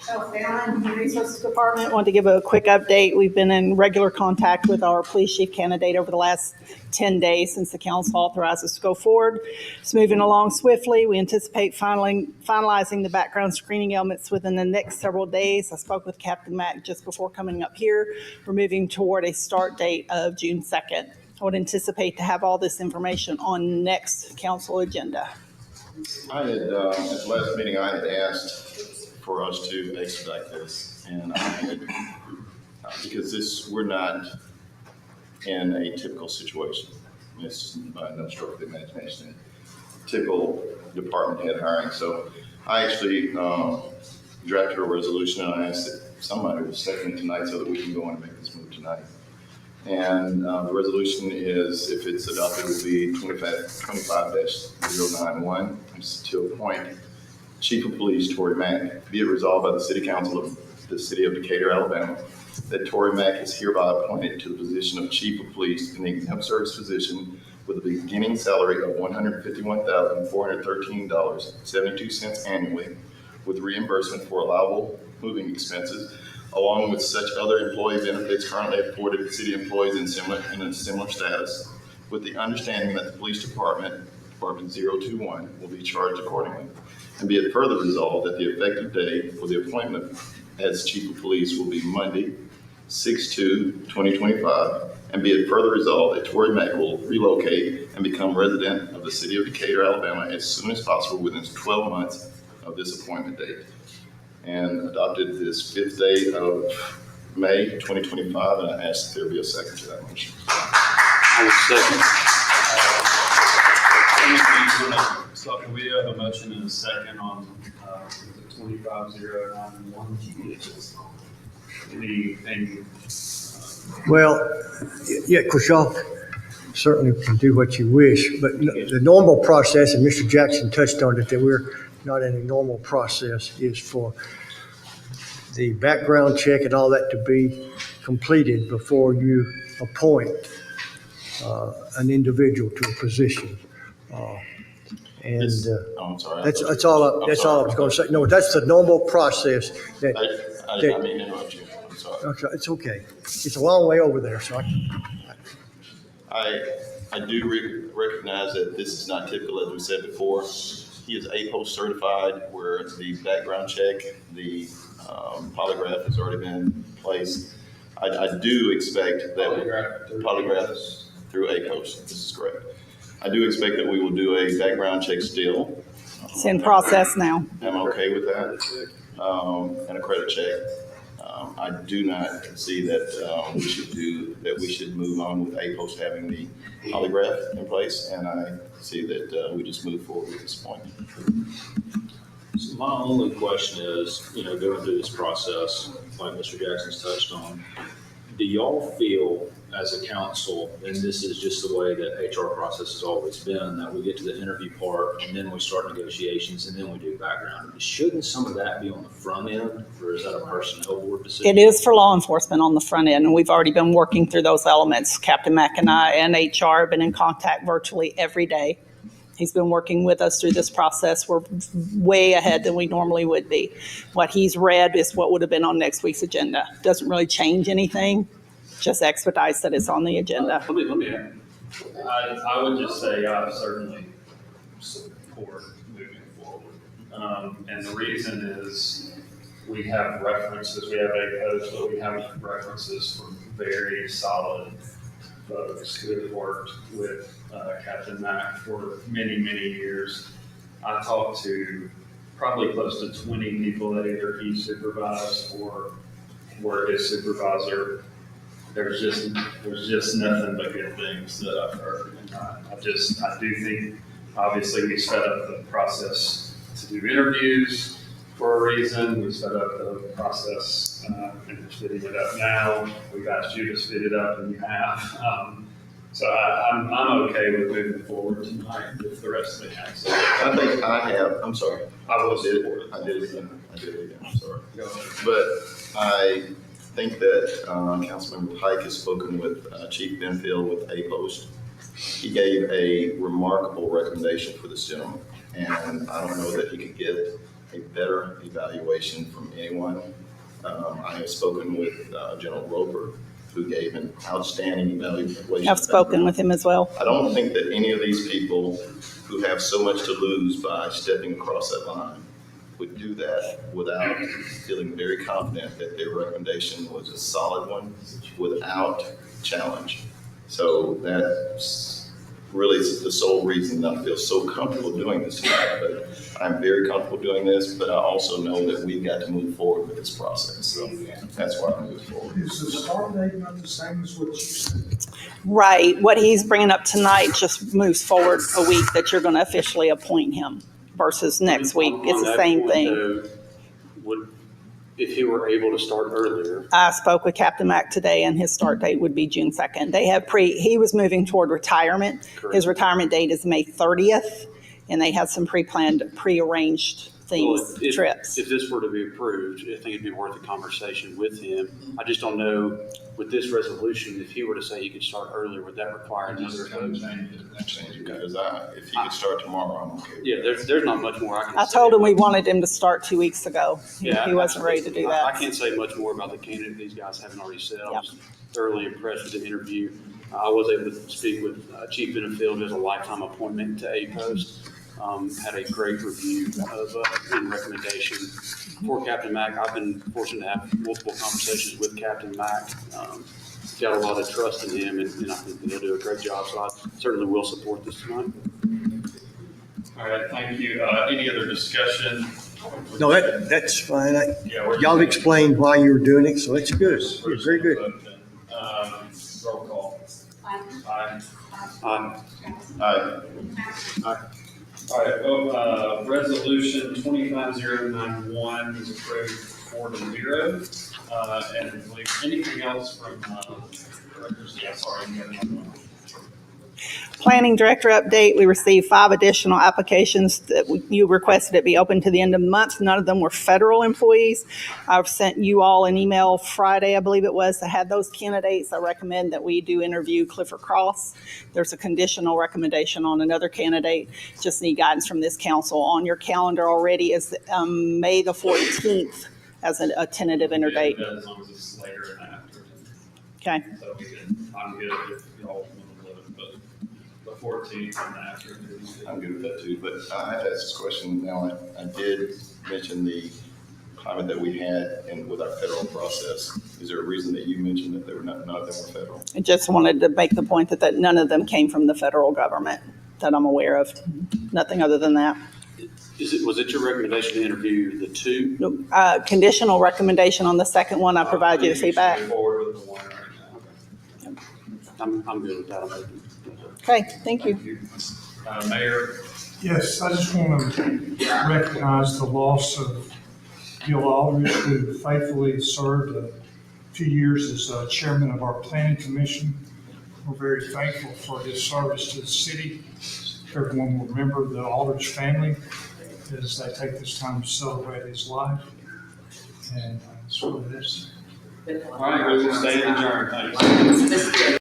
Human Resources Department. Want to give a quick update. We've been in regular contact with our police chief candidate over the last 10 days since the council authorized us to go forward. It's moving along swiftly. We anticipate finalizing the background screening elements within the next several days. I spoke with Captain Mack just before coming up here. We're moving toward a start date of June 2nd. I would anticipate to have all this information on next council agenda. I had, at the last meeting, I had asked for us to expedite this, and I had, because we're not in a typical situation. It's by no stroke of the imagination, typical department head hiring. So I actually drafted a resolution, and I asked that somebody would second it tonight so that we can go on and make this move tonight. And the resolution is, if it's adopted, will be 25-091, it's to appoint Chief of Police Torry Mack. Be it resolved by the City Council of the City of Decatur, Alabama, that Torry Mack is hereby appointed to the position of Chief of Police in the exempt service position with a beginning salary of $151,413.72 annually, with reimbursement for allowable moving expenses, along with such other employee benefits currently afforded to city employees in a similar status, with the understanding that the police department 021, will be charged accordingly. And be it further resolved that the effective day for the appointment as Chief of Police will be Monday, 6/2/2025. And be it further resolved that Torry Mack will relocate and become resident of the City of Decatur, Alabama as soon as possible within 12 months of this appointment date. And adopted this 5th day of May 2025, and I ask that there be a second to that motion. I will second. So can we have a motion and a second on 25-091? Anything? Well, yeah, of course, y'all certainly can do what you wish, but the normal process, and Mr. Jackson touched on it, that we're not in a normal process, is for the background check and all that to be completed before you appoint an individual to a position. And I'm sorry. that's all I was going to say. No, that's the normal process. I didn't mean to interrupt you. I'm sorry. Okay, it's okay. It's a long way over there, so I do recognize that this is not typical, as we said before. He is APOST certified, where the background check, the polygraph has already been placed. I do expect that polygraph through APOST. This is correct. I do expect that we will do a background check still. It's in process now. I'm okay with that. And a credit check. I do not see that we should move on with APOST having the polygraph in place, and I see that we just move forward at this point. So my only question is, going through this process, like Mr. Jackson's touched on, do y'all feel as a council, and this is just the way that HR process has always been, that we get to the interview part and then we start negotiations and then we do background? Shouldn't some of that be on the front end, or is that a personnel board decision? It is for law enforcement on the front end, and we've already been working through those elements. Captain Mack and I and HR have been in contact virtually every day. He's been working with us through this process. We're way ahead than we normally would be. What he's read is what would have been on next week's agenda. Doesn't really change anything, just expedites that it's on the agenda. Let me I would just say I certainly support moving forward. And the reason is we have references, we have APOST, but we have references from very solid folks who have worked with Captain Mack for many, many years. I talked to probably close to 20 people that either he supervised or were his supervisor. There's just nothing but good things that I've heard. And I do think, obviously, we set up the process to do interviews for a reason. We set up the process, and we're fitting it up now. We've asked you to fit it up, and you have. So I'm okay with moving forward tonight with the rest of the council. I think I'm sorry. I will support it. I did it again. I'm sorry. But I think that Councilmember Pike has spoken with Chief Benfield with APOST. He gave a remarkable recommendation for this gentleman, and I don't know that he could get a evaluation from anyone. I have spoken with General Roper, who gave an outstanding evaluation. I've spoken with him as well. I don't think that any of these people who have so much to lose by stepping across that line would do that without feeling very confident that their recommendation was a solid one without challenge. So that's really the sole reason that I feel so comfortable doing this tonight. But I'm very comfortable doing this, but I also know that we've got to move forward with this process. So that's why I move forward. Is the start date not the same as what you said? Right. What he's bringing up tonight just moves forward a week that you're going to officially appoint him versus next week. It's the same thing. If he were able to start earlier. I spoke with Captain Mack today, and his start date would be June 2nd. He was moving toward retirement. Correct. His retirement date is May 30th, and they had some prearranged things, trips. If this were to be approved, I think it'd be worth a conversation with him. I just don't know, with this resolution, if he were to say he could start earlier, would that require another vote? Because if he could start tomorrow, I'm okay. Yeah, there's not much more I can say. I told him we wanted him to start 2 weeks ago. Yeah, He wasn't ready to do that. I can't say much more about the candidate these guys haven't already said. I Yep. was thoroughly impressed with the interview. I was able to speak with Chief Benefield as a lifetime appointment to a post. Had a great review of and recommendation for Captain Mack. I've been fortunate to have multiple conversations with Captain Mack. Got a lot of trust in him, and I think he'll do a great job. So I certainly will support this tonight. All right, thank you. Any other discussion? No, that's fine. Yeah, we're- Y'all explained why you were doing it, so it's good. We're It's very good. Roll call. Aye. Aye. All right, well, resolution 25091 is approved 4-0. And I believe anything else from, directors? Yeah, sorry. You have another one. Planning Director update, we received 5 additional applications that you requested it be open to the end of the month. None of them were federal employees. I've sent you all an email Friday, I believe it was, that had those candidates. I recommend that we do interview Clifford Cross. There's a conditional recommendation on another candidate. Just need guidance from this council. On your calendar already is May the 14th as a tentative enter date. Yeah, as long as it's later and after. Okay. So we can, I'm good if y'all want to live it, but the 14th and after. I'm good with that too, but I have to ask this question now. I did mention the climate that we had with our federal process. Is there a reason that you mentioned that none of them were federal? I just wanted to make the point that none of them came from the federal government that I'm aware of. Nothing other than that. Was it your recommendation to interview the two? Conditional recommendation on the second one. I provide you the feedback. Move forward with the one right now. I'm good with that. I'm open. Okay, thank you. Thank you. Mayor, Yes, I just want to recognize the loss of Gil Aldridge, who faithfully served a few years as chairman of our planning commission. We're very thankful for his service to the city. Everyone will remember the Aldridge family as they take this time to celebrate his life. And that's what it is. all right, we'll stand adjourned. Thanks.